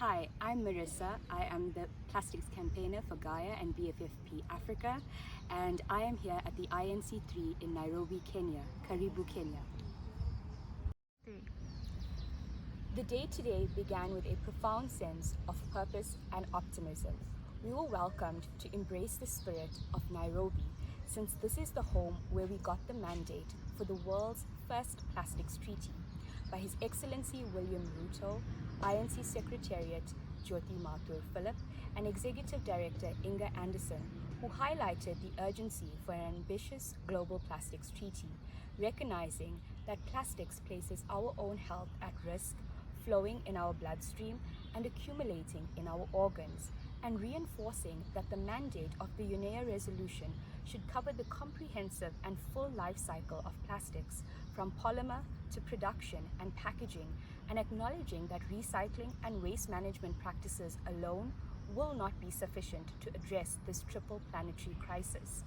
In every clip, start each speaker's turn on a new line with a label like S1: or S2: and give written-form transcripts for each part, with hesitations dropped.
S1: Hi, I'm Merrisa. I am the plastics campaigner for GAIA and BFFP Africa, and I am here at the INC3 in Nairobi, Kenya, Karibu, Kenya. The day today began with a profound sense of purpose and optimism. We were welcomed to embrace the spirit of Nairobi, since this is the home where we got the mandate for the world's first plastics treaty by His Excellency William Ruto, INC Secretariat Jyoti Mathur Philip, and Executive Director Inga Anderson, who highlighted the urgency for an ambitious global plastics treaty, recognizing that plastics places our own health at risk, flowing in our bloodstream and accumulating in our organs, and reinforcing that the mandate of the UNEA resolution should cover the comprehensive and full life cycle of plastics, from polymer to production and packaging, and acknowledging that recycling and waste management practices alone will not be sufficient to address this triple planetary crisis.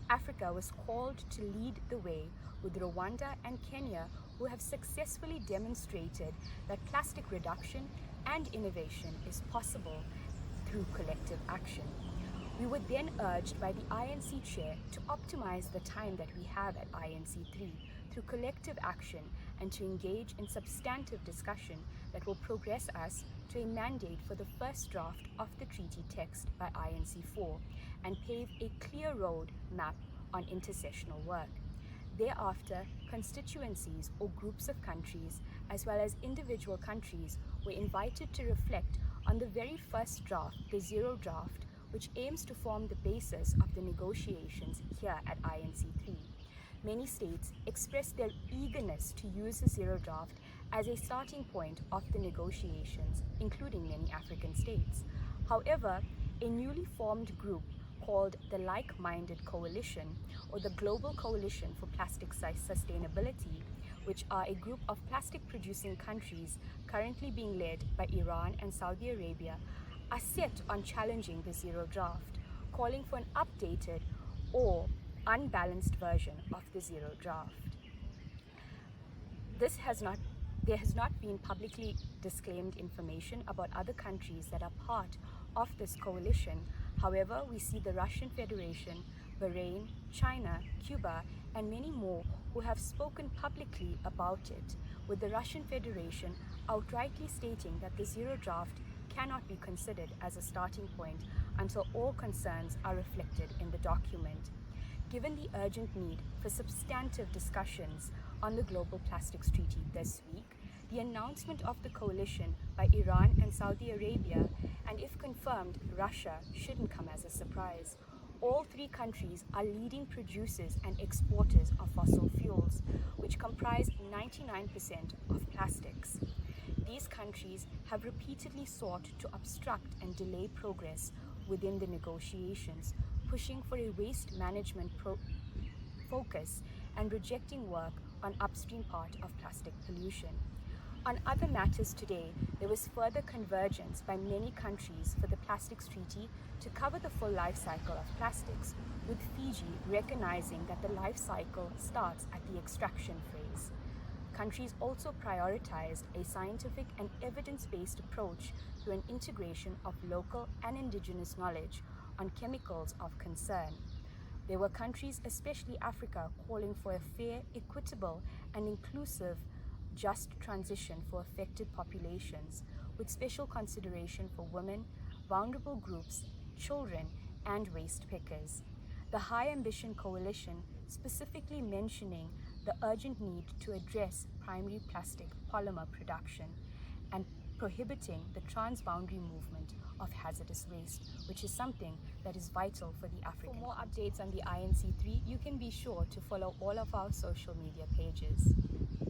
S1: Africa was called to lead the way, with Rwanda and Kenya, who have successfully demonstrated that plastic reduction and innovation is possible through collective action. We were then urged by the INC chair to optimize the time that we have at INC3 through collective action and to engage in substantive discussion that will progress us to a mandate for the first draft of the treaty text by INC4 and pave a clear road map on intersessional work. Thereafter, constituencies or groups of countries, as well as individual countries, were invited to reflect on the very first draft, the zero draft, which aims to form the basis of the negotiations here at INC3. Many states expressed their eagerness to use the zero draft as a starting point of the negotiations, including many African states. However, a newly formed group called the Like-Minded Coalition, or the Global Coalition for Plastic Sustainability, which are a group of plastic-producing countries currently being led by Iran and Saudi Arabia, are set on challenging the zero draft, calling for an updated or unbalanced version of the zero draft. There has not been publicly disclaimed information about other countries that are part of this coalition. However, we see the Russian Federation, Bahrain, China, Cuba, and many more who have spoken publicly about it, with the Russian Federation outrightly stating that the zero draft cannot be considered as a starting point until all concerns are reflected in the document. Given the urgent need for substantive discussions on the Global Plastics Treaty this week, the announcement of the coalition by Iran and Saudi Arabia, and if confirmed, Russia, shouldn't come as a surprise. All three countries are leading producers and exporters of fossil fuels, which comprise 99% of plastics. These countries have repeatedly sought to obstruct and delay progress within the negotiations, pushing for a waste management focus and rejecting work on upstream part of plastic pollution. On other matters today, there was further convergence by many countries for the Plastics Treaty to cover the full life cycle of plastics, with Fiji recognizing that the life cycle starts at the extraction phase. Countries also prioritized a scientific and evidence-based approach through an integration of local and indigenous knowledge on chemicals of concern. There were countries, especially Africa, calling for a fair, equitable, and inclusive just transition for affected populations, with special consideration for women, vulnerable groups, children, and waste pickers. The High Ambition Coalition specifically mentioning the urgent need to address primary plastic polymer production and prohibiting the transboundary movement of hazardous waste, which is something that is vital for the African. For more updates on the INC3, you can be sure to follow all of our social media pages.